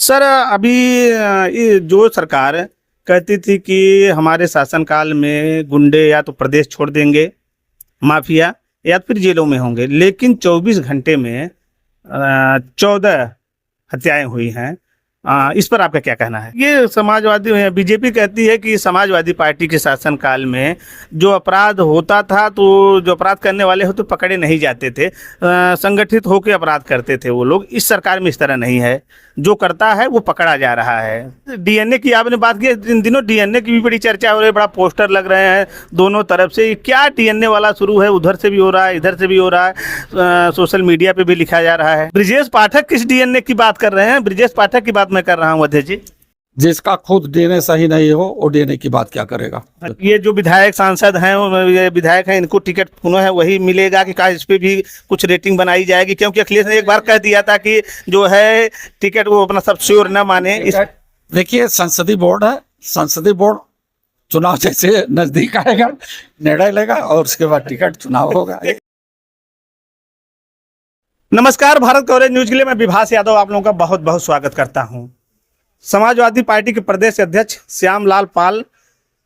Sir अभी ये जो सरकार कहती थी कि हमारे शासनकाल में गुंडे या तो प्रदेश छोड़ देंगे, माफिया या फिर जेलों में होंगे, लेकिन 24 घंटे में 14 हत्याएं हुई हैं। इस पर आपका क्या कहना है? ये समाजवादी बीजेपी कहती है कि समाजवादी पार्टी के शासनकाल में जो अपराध होता था तो जो अपराध करने वाले होते पकड़े नहीं जाते थे, संगठित होकर अपराध करते थे वो लोग। इस सरकार में इस तरह नहीं है, जो करता है वो पकड़ा जा रहा है। डीएनए की आपने बात की, इन दिनों डीएनए की भी बड़ी चर्चा हो रही है, बड़ा पोस्टर लग रहे हैं दोनों तरफ से। क्या डीएनए वाला शुरू है, उधर से भी हो रहा है, इधर से भी हो रहा है, सोशल मीडिया पे भी लिखा जा रहा है। ब्रिजेश पाठक किस डीएनए की बात कर रहे हैं? ब्रिजेश पाठक की बात मैं कर रहा हूँ अध्यक्ष जी। जिसका खुद डीएनए सही नहीं हो वो डीएनए की बात क्या करेगा? ये जो विधायक सांसद हैं, ये विधायक हैं, इनको टिकट पुनः है वही मिलेगा कि इस पे भी कुछ रेटिंग बनाई जाएगी? क्योंकि अखिलेश ने एक बार कह दिया था कि जो है टिकट वो अपना सब श्योर न माने। देखिए, संसदीय बोर्ड है, संसदीय बोर्ड चुनाव जैसे नजदीक आएगा निर्णय लेगा और उसके बाद टिकट चुनाव होगा। नमस्कार, भारत कवरेज न्यूज के लिए मैं विभास यादव आप लोगों का बहुत बहुत स्वागत करता हूं। समाजवादी पार्टी के प्रदेश अध्यक्ष श्यामलाल पाल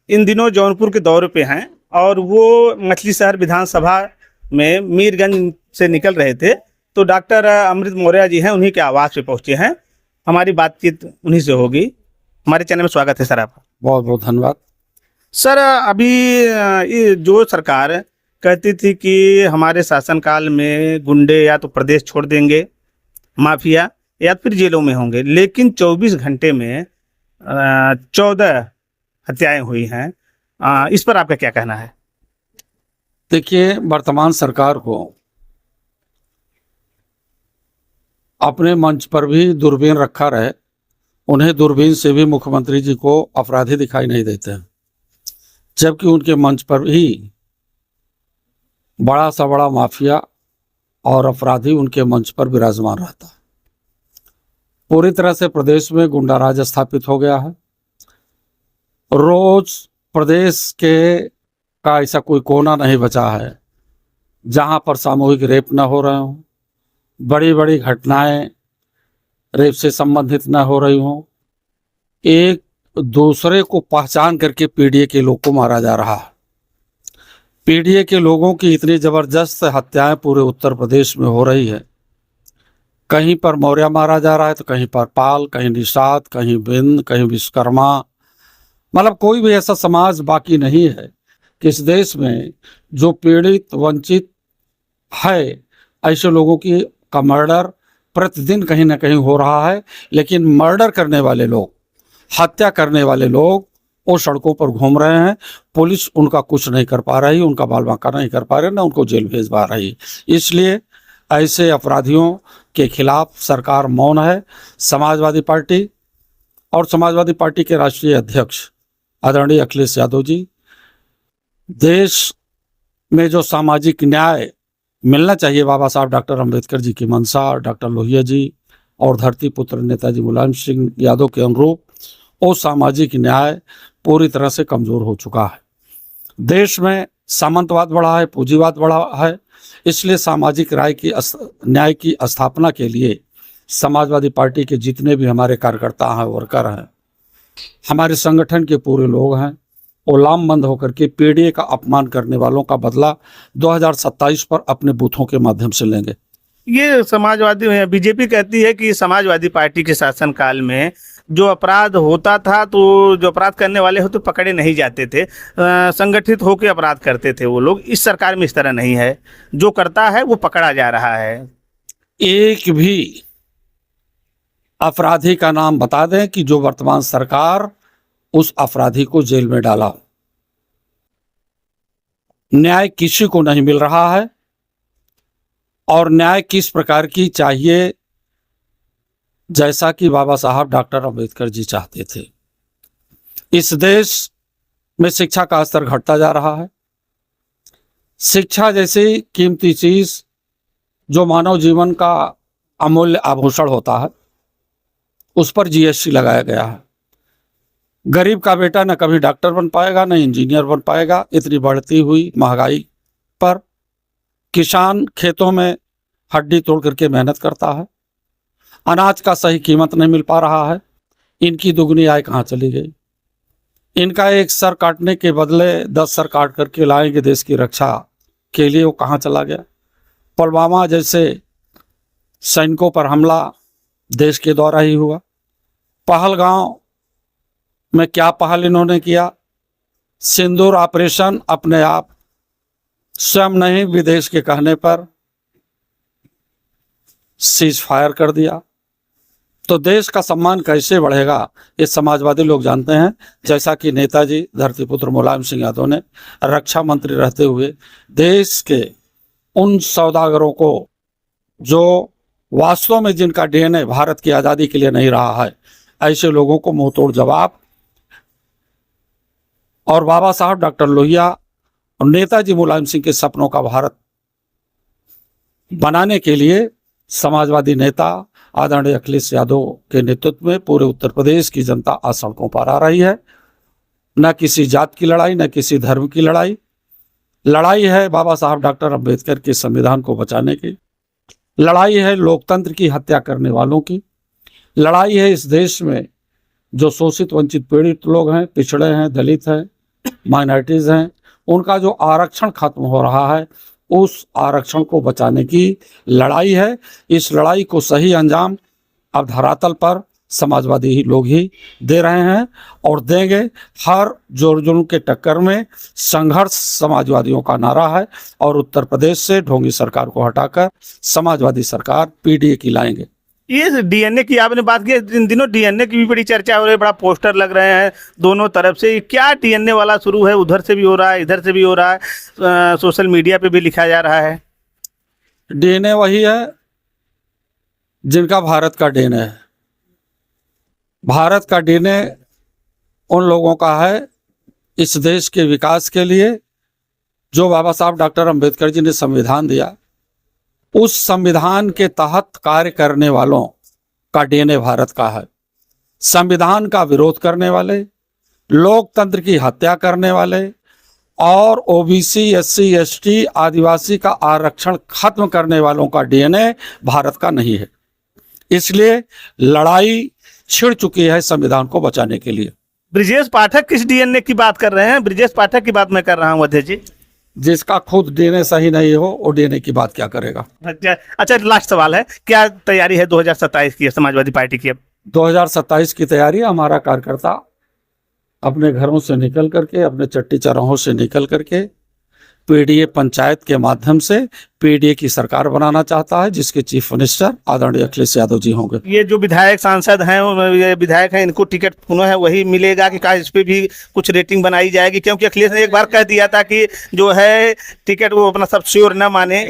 इन दिनों जौनपुर के दौरे पे हैं और वो मछली शहर विधानसभा में मीरगंज से निकल रहे थे तो डॉक्टर अमृत मौर्य जी हैं, उन्हीं के आवास पे पहुंचे हैं। हमारी बातचीत उन्हीं से होगी। हमारे चैनल में स्वागत है सर आपका। बहुत बहुत धन्यवाद। सर अभी ये जो सरकार कहती थी कि हमारे शासनकाल में गुंडे या तो प्रदेश छोड़ देंगे, माफिया या फिर जेलों में होंगे, लेकिन 24 घंटे में 14 हत्याएं हुई हैं। इस पर आपका क्या कहना है? देखिए, वर्तमान सरकार को अपने मंच पर भी दूरबीन रखा रहे, उन्हें दूरबीन से भी मुख्यमंत्री जी को अपराधी दिखाई नहीं देते हैं, जबकि उनके मंच पर भी बड़ा सा बड़ा माफिया और अपराधी उनके मंच पर विराजमान रहता है। पूरी तरह से प्रदेश में गुंडा राज स्थापित हो गया है। रोज प्रदेश के का ऐसा कोई कोना नहीं बचा है जहां पर सामूहिक रेप न हो रहे हों, बड़ी बड़ी घटनाएं रेप से संबंधित न हो रही हों, एक दूसरे को पहचान करके पीडीए के लोग को मारा जा रहा है। पीडीए के लोगों की इतनी जबरदस्त हत्याएं पूरे उत्तर प्रदेश में हो रही है। कहीं पर मौर्य मारा जा रहा है तो कहीं पर पाल, कहीं निषाद, कहीं बिंद, कहीं विश्वकर्मा। मतलब कोई भी ऐसा समाज बाकी नहीं है कि इस देश में जो पीड़ित वंचित है, ऐसे लोगों की का मर्डर प्रतिदिन कहीं ना कहीं हो रहा है। लेकिन मर्डर करने वाले लोग, हत्या करने वाले लोग वो सड़कों पर घूम रहे हैं। पुलिस उनका कुछ नहीं कर पा रही, उनका बाल बांका नहीं कर पा रही, ना उनको जेल भेज पा रही। इसलिए ऐसे अपराधियों के खिलाफ सरकार मौन है। समाजवादी पार्टी और समाजवादी पार्टी के राष्ट्रीय अध्यक्ष आदरणीय अखिलेश यादव जी, देश में जो सामाजिक न्याय मिलना चाहिए बाबा साहब डॉक्टर अंबेडकर जी की मंशा, डॉक्टर लोहिया जी और धरती पुत्र नेताजी मुलायम सिंह यादव के अनुरूप वो सामाजिक न्याय पूरी तरह से कमजोर हो चुका है। देश में सामंतवाद बढ़ा है, पूंजीवाद बढ़ा है। इसलिए सामाजिक न्याय की स्थापना के लिए समाजवादी पार्टी के जितने भी हमारे कार्यकर्ता हैं, वर्कर हैं, हमारे संगठन के पूरे लोग हैं, वो लामबंद होकर के पीडीए का अपमान करने वालों का बदला 2027 पर अपने बूथों के माध्यम से लेंगे। ये समाजवादी बीजेपी कहती है कि समाजवादी पार्टी के शासनकाल में जो अपराध होता था तो जो अपराध करने वाले होते पकड़े नहीं जाते थे, संगठित होकर अपराध करते थे वो लोग। इस सरकार में इस तरह नहीं है, जो करता है वो पकड़ा जा रहा है। एक भी अपराधी का नाम बता दें कि जो वर्तमान सरकार उस अपराधी को जेल में डाला। न्याय किसी को नहीं मिल रहा है और न्याय किस प्रकार की चाहिए, जैसा कि बाबा साहब डॉक्टर अंबेडकर जी चाहते थे। इस देश में शिक्षा का स्तर घटता जा रहा है। शिक्षा जैसी कीमती चीज जो मानव जीवन का अमूल्य आभूषण होता है, उस पर जीएसटी लगाया गया है। गरीब का बेटा न कभी डॉक्टर बन पाएगा, न इंजीनियर बन पाएगा। इतनी बढ़ती हुई महंगाई पर किसान खेतों में हड्डी तोड़ करके मेहनत करता है अनाज का सही कीमत नहीं मिल पा रहा है। इनकी दुगनी आय कहाँ चली गई? इनका एक सर काटने के बदले 10 सर काट करके लाएंगे देश की रक्षा के लिए, वो कहाँ चला गया? पुलवामा जैसे सैनिकों पर हमला देश के द्वारा ही हुआ। पहलगांव में क्या पहल इन्होंने किया? सिंदूर ऑपरेशन अपने आप, स्वयं नहीं विदेश के कहने पर सीज फायर कर दिया। तो देश का सम्मान कैसे बढ़ेगा ये समाजवादी लोग जानते हैं। जैसा कि नेताजी धरतीपुत्र मुलायम सिंह यादव ने रक्षा मंत्री रहते हुए देश के उन सौदागरों को जो वास्तव में जिनका डीएनए भारत की आज़ादी के लिए नहीं रहा है, ऐसे लोगों को मुंह तोड़ जवाब, और बाबा साहब डॉक्टर लोहिया और नेताजी मुलायम सिंह के सपनों का भारत बनाने के लिए समाजवादी नेता आदरणीय अखिलेश यादव के नेतृत्व में पूरे उत्तर प्रदेश की जनता आज सड़कों पर आ रही है। न किसी जात की लड़ाई, न किसी धर्म की लड़ाई, लड़ाई है बाबा साहब डॉक्टर अंबेडकर के संविधान को बचाने की, लड़ाई है लोकतंत्र की हत्या करने वालों की, लड़ाई है इस देश में जो शोषित वंचित पीड़ित लोग हैं, पिछड़े हैं, दलित हैं, माइनॉरिटीज हैं, उनका जो आरक्षण खत्म हो रहा है, उस आरक्षण को बचाने की लड़ाई है। इस लड़ाई को सही अंजाम अब धरातल पर समाजवादी ही लोग ही दे रहे हैं और देंगे। हर जोर जुल्म के टक्कर में संघर्ष समाजवादियों का नारा है और उत्तर प्रदेश से ढोंगी सरकार को हटाकर समाजवादी सरकार पीडीए की लाएंगे। ये डीएनए की आपने बात की, इन दिनों डीएनए की भी बड़ी चर्चा हो रही है, बड़ा पोस्टर लग रहे हैं दोनों तरफ से। क्या डीएनए वाला शुरू है? उधर से भी हो रहा है, इधर से भी हो रहा है, सोशल मीडिया पे भी लिखा जा रहा है। डीएनए वही है जिनका भारत का डीएनए है। भारत का डीएनए उन लोगों का है इस देश के विकास के लिए जो बाबा साहब डॉक्टर अंबेडकर जी ने संविधान दिया, उस संविधान के तहत कार्य करने वालों का डीएनए भारत का है। संविधान का विरोध करने वाले, लोकतंत्र की हत्या करने वाले और ओबीसी, एससी, एसटी, आदिवासी का आरक्षण खत्म करने वालों का डीएनए भारत का नहीं है। इसलिए लड़ाई छिड़ चुकी है संविधान को बचाने के लिए। ब्रिजेश पाठक किस डीएनए की बात कर रहे हैं? ब्रिजेश पाठक की बात मैं कर रहा हूँ अध्यक्ष जी। जिसका खुद डीएनए सही नहीं हो वो डीएनए की बात क्या करेगा? अच्छा, लास्ट सवाल है, क्या तैयारी है 2027 की समाजवादी पार्टी की? अब 2027 की तैयारी, हमारा कार्यकर्ता अपने घरों से निकल करके, अपने चट्टी चौराहों से निकल करके पीडीए पंचायत के माध्यम से पीडीए की सरकार बनाना चाहता है, जिसके चीफ मिनिस्टर आदरणीय अखिलेश यादव जी होंगे। ये जो विधायक सांसद हैं, ये विधायक हैं, इनको टिकट पुनः है वही मिलेगा कि इस पे भी कुछ रेटिंग बनाई जाएगी? क्योंकि अखिलेश ने एक बार कह दिया था कि जो है टिकट वो अपना सब श्योर न माने।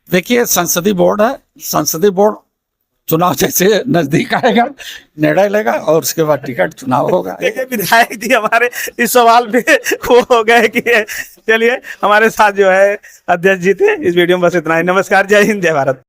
देखिए, संसदीय बोर्ड है, संसदीय बोर्ड चुनाव जैसे नजदीक आएगा निर्णय लेगा और उसके बाद टिकट चुनाव होगा। विधायक जी हमारे इस सवाल पे वो हो गए कि चलिए, हमारे साथ जो है अध्यक्ष जी थे। इस वीडियो में बस इतना ही। नमस्कार, जय हिंद, जय भारत।